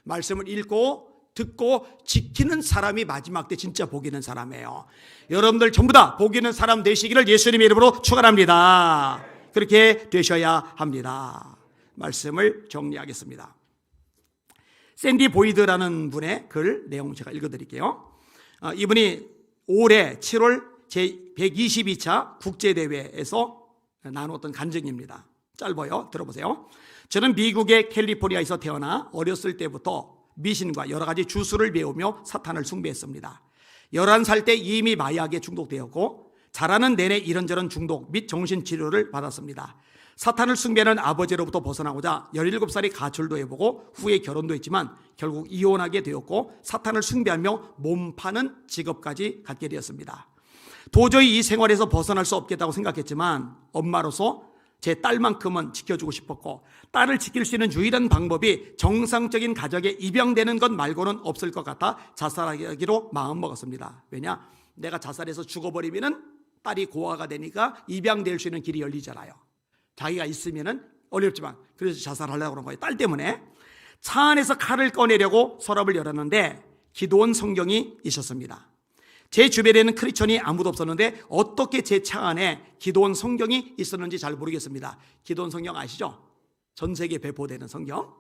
Speaker 1: 말씀을 읽고 듣고 지키는 사람이 마지막 때 진짜 복 있는 사람이에요. 여러분들 전부 다 복 있는 사람 되시기를 예수님의 이름으로 축원합니다. 그렇게 되셔야 합니다. 말씀을 정리하겠습니다. 샌디 보이드라는 분의 글 내용 제가 읽어드릴게요. 이분이 올해 7월 제122차 국제대회에서 나누었던 간증입니다. 짧아요. 들어보세요. 저는 미국의 캘리포니아에서 태어나 어렸을 때부터 미신과 여러 가지 주술을 배우며 사탄을 숭배했습니다. 11살 때 이미 마약에 중독되었고 자라는 내내 이런저런 중독 및 정신치료를 받았습니다. 사탄을 숭배하는 아버지로부터 벗어나고자 17살에 가출도 해보고 후에 결혼도 했지만 결국 이혼하게 되었고 사탄을 숭배하며 몸 파는 직업까지 갖게 되었습니다. 도저히 이 생활에서 벗어날 수 없겠다고 생각했지만 엄마로서 제 딸만큼은 지켜주고 싶었고 딸을 지킬 수 있는 유일한 방법이 정상적인 가정에 입양되는 것 말고는 없을 것 같아 자살하기로 마음먹었습니다. 왜냐? 내가 자살해서 죽어버리면 딸이 고아가 되니까 입양될 수 있는 길이 열리잖아요. 자기가 있으면 어렵지만 그래서 자살하려고 그런 거예요. 딸 때문에. 차 안에서 칼을 꺼내려고 서랍을 열었는데 기도원 성경이 있었습니다. 제 주변에는 크리스천이 아무도 없었는데 어떻게 제 차 안에 기도원 성경이 있었는지 잘 모르겠습니다. 기도원 성경 아시죠? 전 세계에 배포되는 성경.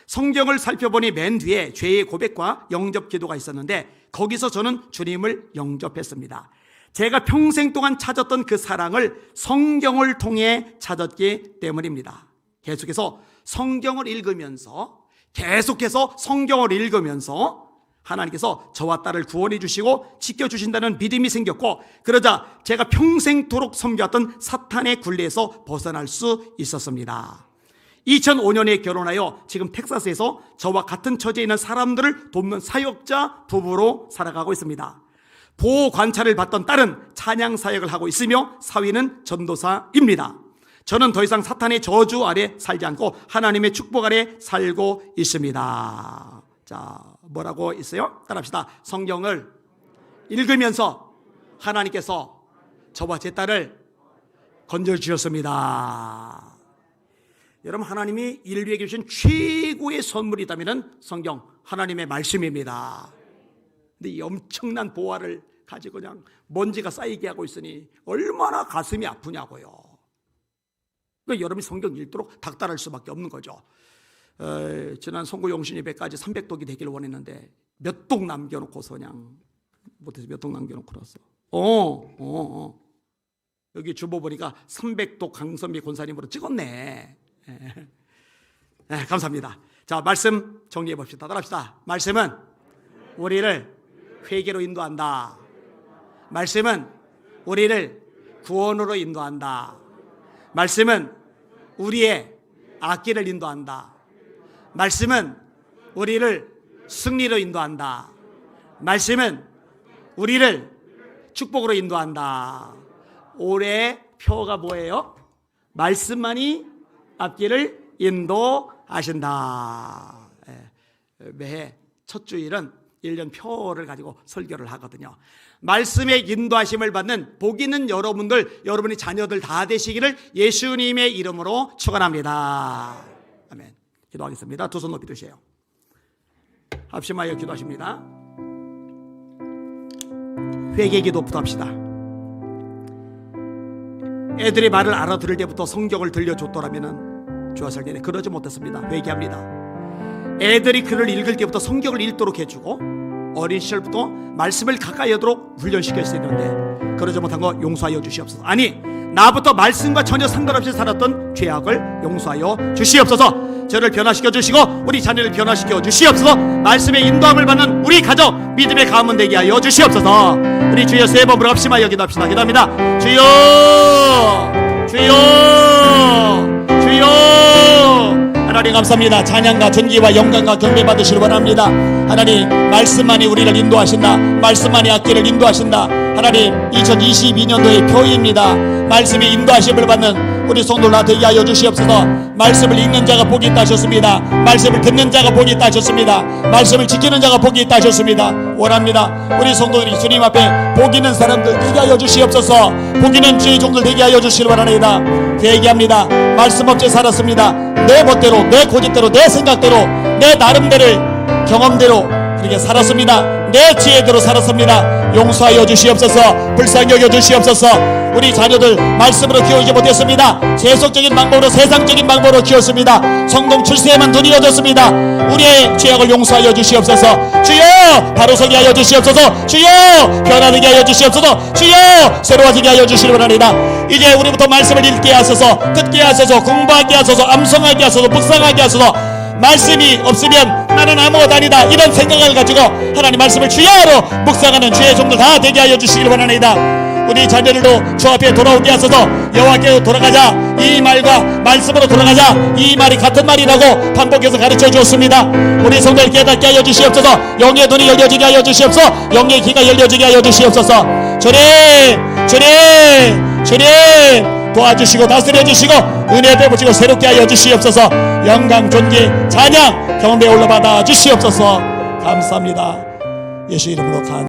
Speaker 1: 성경을 살펴보니 맨 뒤에 죄의 고백과 영접 기도가 있었는데 거기서 저는 주님을 영접했습니다. 제가 평생 동안 찾았던 그 사랑을 성경을 통해 찾았기 때문입니다. 계속해서 성경을 읽으면서 하나님께서 저와 딸을 구원해 주시고 지켜주신다는 믿음이 생겼고, 그러자 제가 평생토록 섬겨왔던 사탄의 굴레에서 벗어날 수 있었습니다. 2005년에 결혼하여 지금 텍사스에서 저와 같은 처지에 있는 사람들을 돕는 사역자 부부로 살아가고 있습니다. 보호 관찰을 받던 딸은 찬양 사역을 하고 있으며 사위는 전도사입니다. 저는 더 이상 사탄의 저주 아래 살지 않고 하나님의 축복 아래 살고 있습니다. 자, 뭐라고 있어요? 따라합시다. 성경을 읽으면서 하나님께서 저와 제 딸을 건져주셨습니다. 여러분, 하나님이 인류에게 주신 최고의 선물이 있다면 성경, 하나님의 말씀입니다. 근데 이 엄청난 보화를 가지고 그냥 먼지가 쌓이게 하고 있으니 얼마나 가슴이 아프냐고요. 그러니까 여러분이 성경 읽도록 닥달할 수밖에 없는 거죠. 지난 송구 용신 예배까지 300독이 되기를 원했는데 몇 독 남겨놓고서 그냥 못해서 몇 독 남겨놓고 그랬어. 여기 주보 보니까 300독 강선미 권사님으로 찍었네. 감사합니다. 자, 말씀 정리해 봅시다. 따라합시다. 말씀은 우리를 회개로 인도한다. 말씀은 우리를 구원으로 인도한다. 말씀은 우리의 악기를 인도한다. 말씀은 우리를 승리로 인도한다. 말씀은 우리를 축복으로 인도한다. 올해 표가 뭐예요? 말씀만이 앞길을 인도하신다. 매해 첫 주일은 1년 표를 가지고 설교를 하거든요. 말씀의 인도하심을 받는 복 있는 여러분들, 여러분의 자녀들 다 되시기를 예수님의 이름으로 축원합니다. 아멘. 기도하겠습니다. 두 손 높이 드세요. 합심하여 기도하십니다. 회개 기도부터 합시다. 애들이 말을 알아들을 때부터 성경을 들려줬더라면 좋았을 텐데 그러지 못했습니다. 회개합니다. 애들이 글을 읽을 때부터 성경을 읽도록 해주고 어린 시절부터 말씀을 가까이 하도록 훈련시켰어야 되는데 그러지 못한 거 용서하여 주시옵소서. 아니, 나부터 말씀과 전혀 상관없이 살았던 죄악을 용서하여 주시옵소서. 저를 변화시켜 주시고 우리 자녀를 변화시켜 주시옵소서. 말씀의 인도함을 받는 우리 가족 믿음의 가문 되게 하여 주시옵소서. 우리 주여 세 번 합심하여 기도합시다. 기도합니다. 주여, 주여, 주여. 하나님 감사합니다. 찬양과 존귀와 영광과 경배 받으시길 원합니다. 하나님, 말씀만이 우리를 인도하신다. 말씀만이 앞길을 인도하신다. 하나님, 2022년도의 표입니다. 말씀이 인도하심을 받는 우리 성도들 다 되게 하여 주시옵소서. 말씀을 읽는 자가 복이 있다 하셨습니다. 말씀을 듣는 자가 복이 있다 하셨습니다. 말씀을 지키는 자가 복이 있다 하셨습니다. 원합니다. 우리 성도들이 주님 앞에 복 있는 사람들 되게 하여 주시옵소서. 복 있는 주의 종들 되게 하여 주시길 바랍니다. 회개합니다. 말씀 없이 살았습니다. 내 멋대로, 내 고집대로, 내 생각대로, 내 나름대로 경험대로 그렇게 살았습니다. 내 지혜대로 살았습니다. 용서하여 주시옵소서. 불쌍히 여겨 주시옵소서. 우리 자녀들 말씀으로 키우지 못했습니다. 세속적인 방법으로, 세상적인 방법으로 키웠습니다. 성공 출세에만 눈이 어졌습니다. 우리의 죄악을 용서하여 주시옵소서. 주여, 바로 서게 하여 주시옵소서. 주여, 변화되게 하여 주시옵소서. 주여, 새로워지게 하여 주시기 바랍니다. 이제 우리부터 말씀을 읽게 하소서, 듣게 하소서, 공부하게 하소서, 암송하게 하소서, 묵상하게 하소서. 말씀이 없으면 나는 아무것도 아니다, 이런 생각을 가지고 하나님 말씀을 주야로 묵상하는 주의 종들 다 되게 하여 주시길 바랍니다. 우리 자녀들도 주 앞에 돌아오게 하소서. 여호와께로 돌아가자, 이 말과 말씀으로 돌아가자, 이 말이 같은 말이라고 반복해서 가르쳐 주었습니다. 우리 성도를 깨닫게 하여 주시옵소서. 영의 눈이 열려지게 하여 주시옵소서. 영의 귀가 열려지게 하여 주시옵소서. 주님, 주님, 주님 도와주시고 다스려 주시고 은혜 베푸시고 새롭게 하여 주시옵소서. 영광, 존귀, 찬양, 경배 올라받아 주시옵소서. 감사합니다. 예수 이름으로 간